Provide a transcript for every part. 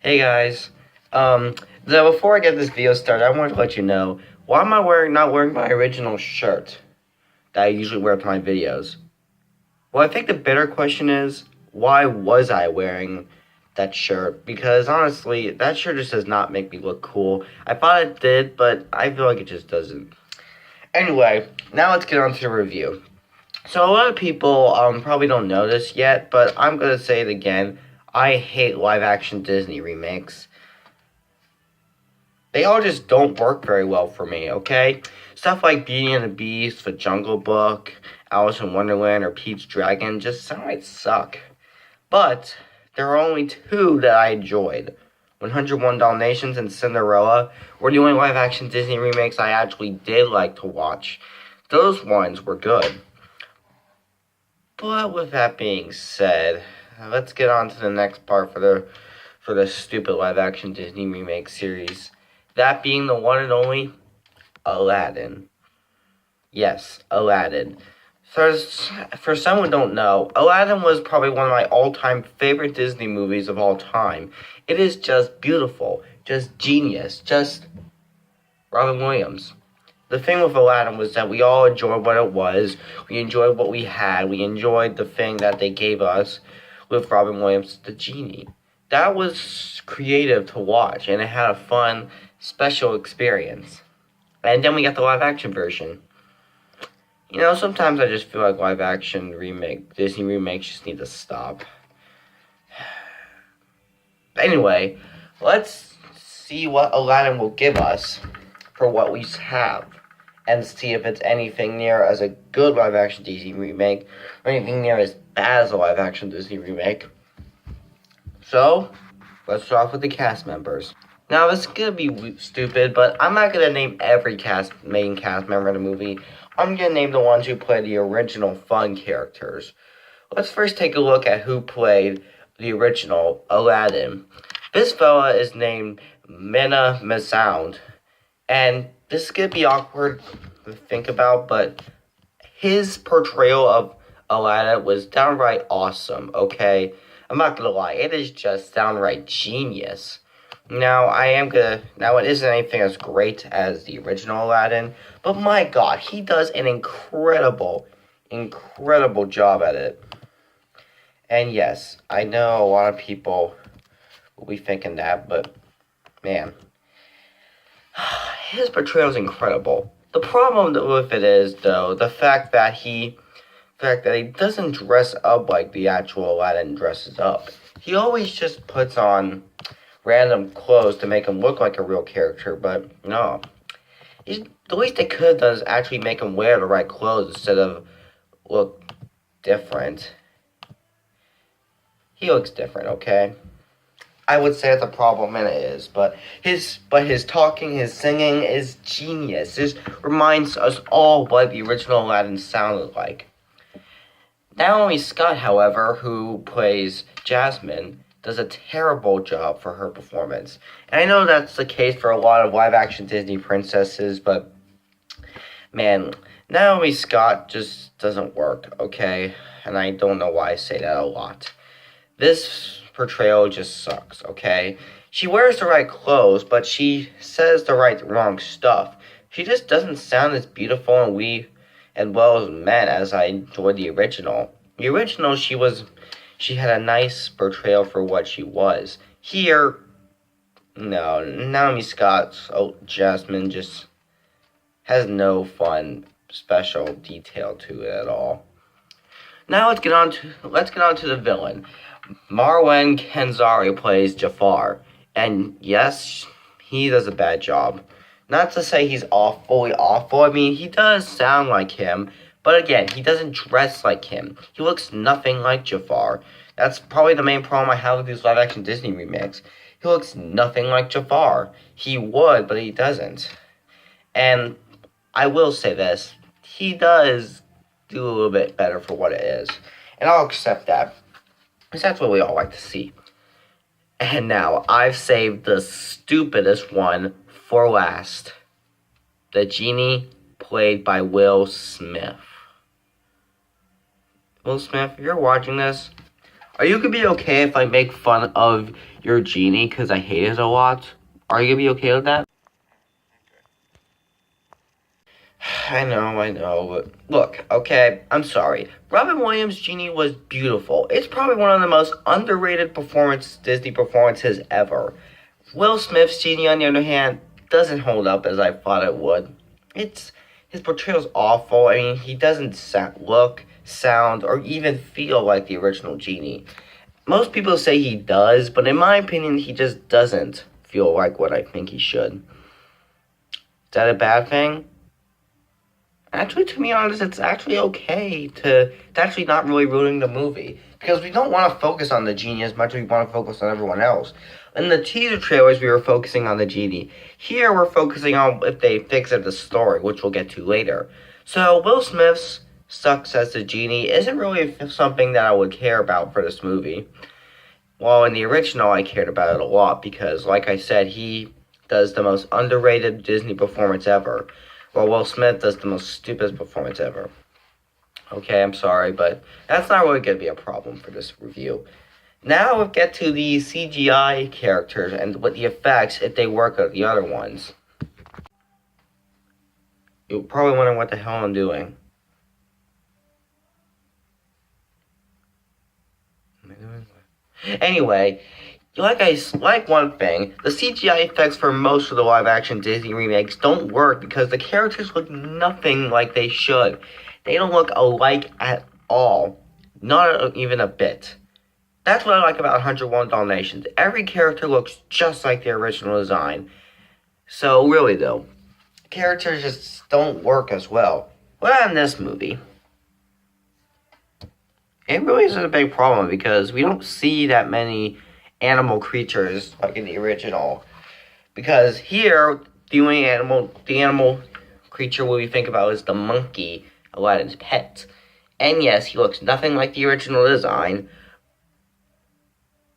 Hey guys, so before I get this video started, I wanted to let you know, why am I not wearing my original shirt that I usually wear to my videos? Well, I think the better question is, why was I wearing that shirt? Because honestly, that shirt just does not make me look cool. I thought it did, but I feel like it just doesn't. Anyway, now let's get on to the review. So a lot of people probably don't know this yet, but I'm going to say it again. I hate live-action Disney remakes. They all just don't work very well for me, okay? Stuff like Beauty and the Beast, The Jungle Book, Alice in Wonderland, or Pete's Dragon just sound suck. But there are only two that I enjoyed. 101 Dalmatians and Cinderella were the only live-action Disney remakes I actually did like to watch. Those ones were good. But with that being said, let's get on to the next part for the stupid live-action Disney remake series. That being the one and only Aladdin. Yes, Aladdin. For some who don't know, Aladdin was probably one of my all-time favorite Disney movies of all time. It is just beautiful, just genius, just Robin Williams. The thing with Aladdin was that we all enjoyed what it was. We enjoyed what we had. We enjoyed the thing that they gave us with Robin Williams, the genie. That was creative to watch, and it had a fun, special experience. And then we got the live-action version. You know, sometimes I just feel like live-action Disney remakes just need to stop. Anyway, let's see what Aladdin will give us for what we have, and see if it's anything near as a good live-action Disney remake, or anything near as bad as a live-action Disney remake. So, let's start off with the cast members. Now, this is going to be stupid, but I'm not going to name every main cast member in the movie. I'm going to name the ones who play the original fun characters. Let's first take a look at who played the original Aladdin. This fella is named Mena Massoud. And this is going to be awkward to think about, but his portrayal of Aladdin was downright awesome, okay? I'm not going to lie, it is just downright genius. Now, it isn't anything as great as the original Aladdin, but my god, he does an incredible job at it. And yes, I know a lot of people will be thinking that, but man, his portrayal is incredible. The problem with it is, though, the fact that he doesn't dress up like the actual Aladdin dresses up. He always just puts on random clothes to make him look like a real character, but no. The least they could have done is actually make him wear the right clothes instead of look different. He looks different, okay? I would say it's a problem, and it is, but his talking, his singing is genius. This reminds us all what the original Aladdin sounded like. Naomi Scott, however, who plays Jasmine, does a terrible job for her performance. And I know that's the case for a lot of live-action Disney princesses, but man, Naomi Scott just doesn't work, okay? And I don't know why I say that a lot. This portrayal just sucks, okay? She wears the right clothes, but she says the wrong stuff. She just doesn't sound as beautiful and well as meant as I enjoyed the original. The original, she had a nice portrayal for what she was. Here, no, Naomi Scott's Jasmine just has no fun, special detail to it at all. Now let's get on to the villain. Marwan Kenzari plays Jafar, and yes, he does a bad job. Not to say he's fully awful, I mean, he does sound like him, but again, he doesn't dress like him. He looks nothing like Jafar. That's probably the main problem I have with these live-action Disney remakes. He looks nothing like Jafar. He would, but he doesn't. And I will say this, he does do a little bit better for what it is, and I'll accept that. Because that's what we all like to see. And now, I've saved the stupidest one for last. The genie played by Will Smith. Will Smith, if you're watching this, Are you gonna be okay if I make fun of your genie because I hate it a lot? Are you gonna be okay with that? I know, but look, okay, I'm sorry. Robin Williams' Genie was beautiful. It's probably one of the most underrated Disney performances ever. Will Smith's Genie, on the other hand, doesn't hold up as I thought it would. It's his portrayal's awful. I mean, he doesn't look, sound, or even feel like the original Genie. Most people say he does, but in my opinion, he just doesn't feel like what I think he should. Is that a bad thing? Actually, to be honest, it's actually okay to it's actually not really ruining the movie because we don't want to focus on the genie as much as we want to focus on everyone else. In the teaser trailers, we were focusing on the genie. Here, we're focusing on if they fix it the story, which we'll get to later. So, Will Smith's success as the genie isn't really something that I would care about for this movie. While in the original, I cared about it a lot because, like I said, he does the most underrated Disney performance ever. Well, Will Smith does the most stupidest performance ever. Okay, I'm sorry, but that's not really going to be a problem for this review. Now we'll get to the CGI characters and what the effects if they work with the other ones. You're probably wondering what the hell I'm doing. Anyway, like one thing, the CGI effects for most of the live-action Disney remakes don't work because the characters look nothing like they should. They don't look alike at all. Not even a bit. That's what I like about 101 Dalmatians. Every character looks just like the original design. So really though, characters just don't work as well. Well, in this movie, it really isn't a big problem because we don't see that many animal creatures like in the original. Because here, the animal creature we think about is the monkey, Aladdin's pet. And yes, he looks nothing like the original design.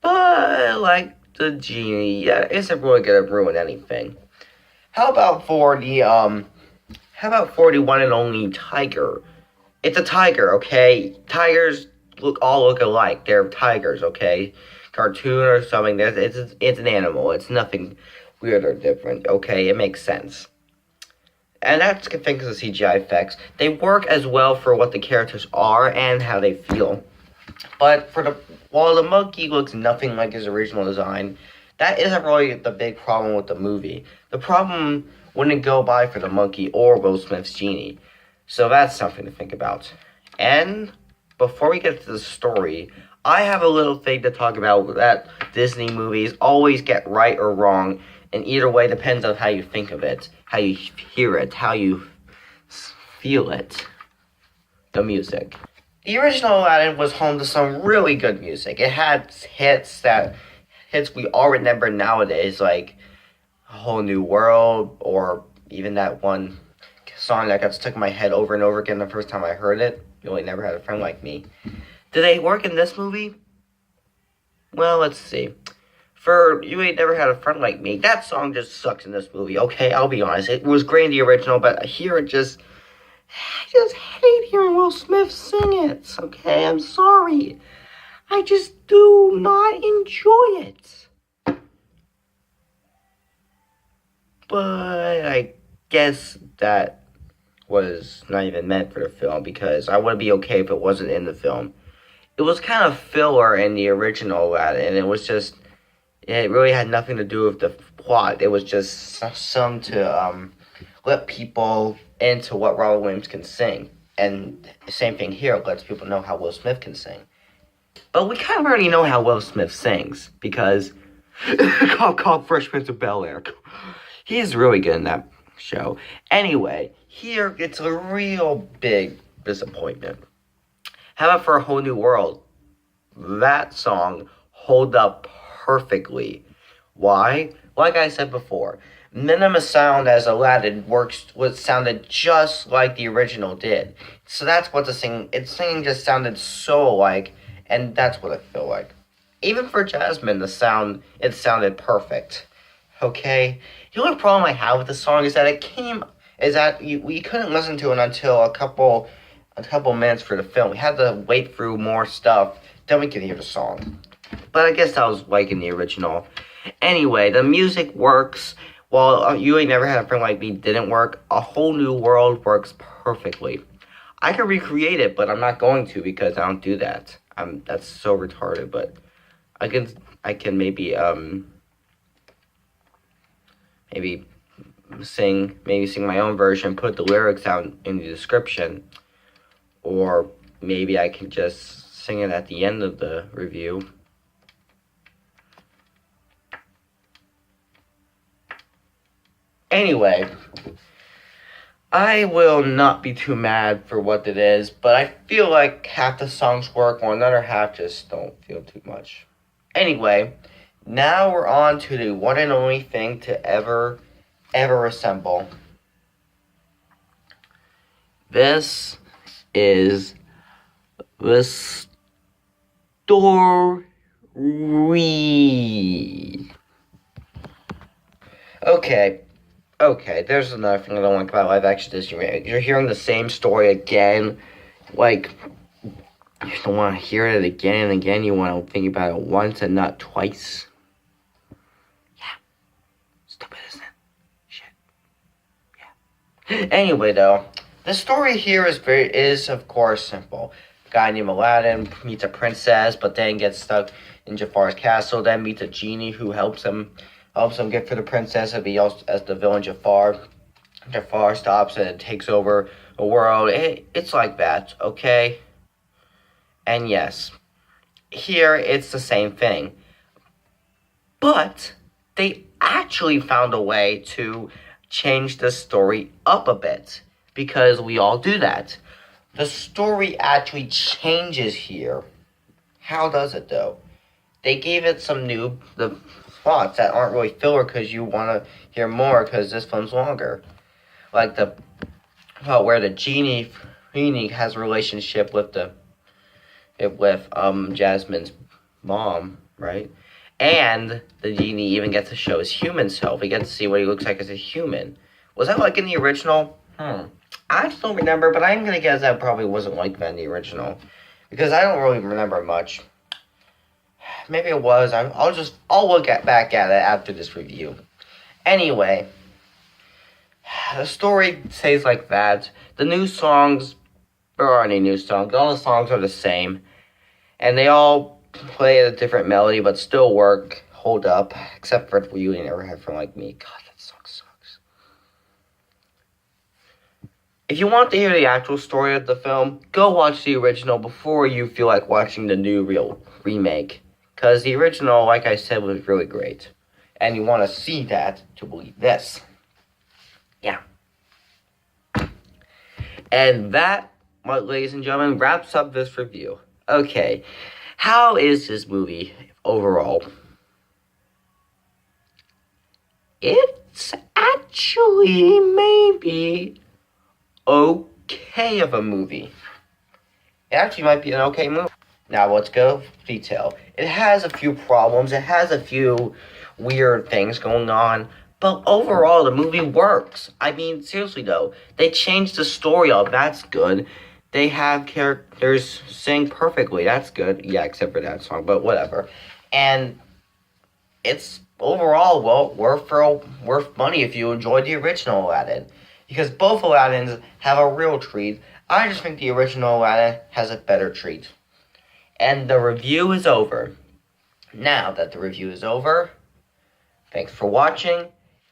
But like the genie, yeah, isn't really gonna ruin anything. How about for the one and only tiger? It's a tiger, okay? Tigers all look alike. They're tigers, okay? Cartoon or something. It's an animal. It's nothing weird or different. Okay, it makes sense. And that's the thing because of CGI effects. They work as well for what the characters are and how they feel. But while the monkey looks nothing like his original design, that isn't really the big problem with the movie. The problem wouldn't go by for the monkey or Will Smith's genie. So that's something to think about. And before we get to the story, I have a little thing to talk about that Disney movies always get right or wrong, and either way depends on how you think of it, how you hear it, how you feel it. The music. The original Aladdin was home to some really good music. It had hits we all remember nowadays, like A Whole New World, or even that one song that got stuck in my head over and over again the first time I heard it. You only never had a friend like me. Did they work in this movie? Well, let's see. For You Ain't Never Had a Friend Like Me, that song just sucks in this movie. Okay, I'll be honest. It was great in the original, but here I just hate hearing Will Smith sing it. Okay, I'm sorry. I just do not enjoy it. But I guess that was not even meant for the film because I would be okay if it wasn't in the film. It was kind of filler in the original Aladdin, and it really had nothing to do with the plot. It was just some to let people into what Robin Williams can sing. And the same thing here, it lets people know how Will Smith can sing. But we kind of already know how Will Smith sings, because called Fresh Prince of Bel-Air. He's really good in that show. Anyway, here it's a real big disappointment. How about for A Whole New World? That song holds up perfectly. Why? Like I said before, minimum sound as Aladdin sounded just like the original did. So that's what its singing just sounded so alike, and that's what it felt like. Even for Jasmine, it sounded perfect. Okay? The only problem I have with the song is that we couldn't listen to it until a couple a couple minutes for the film. We had to wait through more stuff, then we could hear the song. But I guess that was like in the original. Anyway, the music works. While You Ain't Never Had a Friend Like Me didn't work, A Whole New World works perfectly. I could recreate it, but I'm not going to because I don't do that. That's so retarded, but I can maybe sing my own version, put the lyrics out in the description, or maybe I can just sing it at the end of the review. Anyway, I will not be too mad for what it is, but I feel like half the songs work, while another half just don't feel too much. Anyway, now we're on to the one and only thing to ever assemble. This is the story. Okay, there's another thing I don't like about live action Disney. You're hearing the same story again. Like, you don't want to hear it again and again. You want to think about it once and not twice. Yeah. Stupid, isn't it? Shit. Yeah. Anyway, though, the story here is of course simple. A guy named Aladdin meets a princess, but then gets stuck in Jafar's castle. Then meets a genie who helps him get for the princess as the villain Jafar. Jafar stops and takes over the world. It's like that, okay? And yes, here it's the same thing. But they actually found a way to change the story up a bit, because we all do that. The story actually changes here. How does it, though? They gave it some new plots that aren't really filler because you want to hear more because this film's longer. Like the part where the genie has a relationship with Jasmine's mom, right? And the genie even gets to show his human self. We get to see what he looks like as a human. Was that like in the original? I just don't remember, but I'm gonna guess that probably wasn't like that in the original because I don't really remember much. Maybe it was. I'll look back at it after this review. Anyway, the story stays like that. The new songs, there aren't any new songs. All the songs are the same, and they all play a different melody, but still hold up, except for You Ain't Never Had a Friend Like Me. God, that song sucks. If you want to hear the actual story of the film, go watch the original before you feel like watching the new remake. Because the original, like I said, was really great. And you want to see that to believe this. Yeah. And that, ladies and gentlemen, wraps up this review. Okay. How is this movie overall? It's actually maybe okay of a movie. It actually might be an okay movie. Now let's go detail. It has a few problems. It has a few weird things going on. But overall, the movie works. I mean, seriously though. They changed the story up. That's good. They have characters sing perfectly. That's good. Yeah, except for that song. But whatever. And it's overall, well, worth money if you enjoyed the original Aladdin. Because both Aladdins have a real treat. I just think the original Aladdin has a better treat. And the review is over. Now that the review is over, thanks for watching,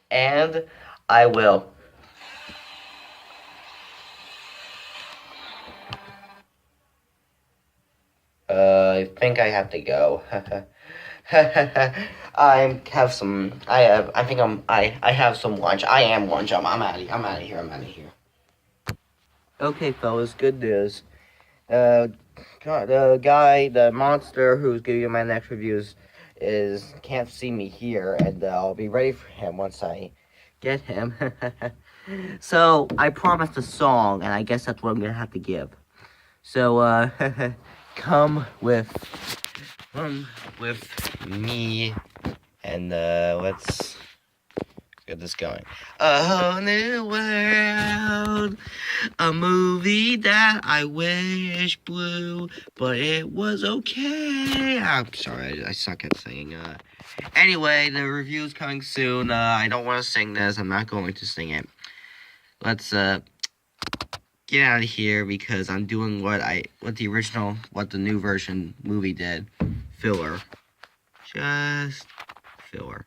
and I will. I think I have to go. I have some lunch. I am lunch. I'm out of here. Okay, fellas, good news. The monster who's giving you my next reviews can't see me here, and I'll be ready for him once I get him. So I promised a song, and I guess that's what I'm gonna have to give. So come with me, and let's get this going. A whole new world. A movie that I wish blew, but it was okay. I'm sorry, I suck at singing. Anyway, the review's coming soon. I don't want to sing this. I'm not going to sing it. Let's get out of here because I'm doing what the new version movie did. Filler. Just filler.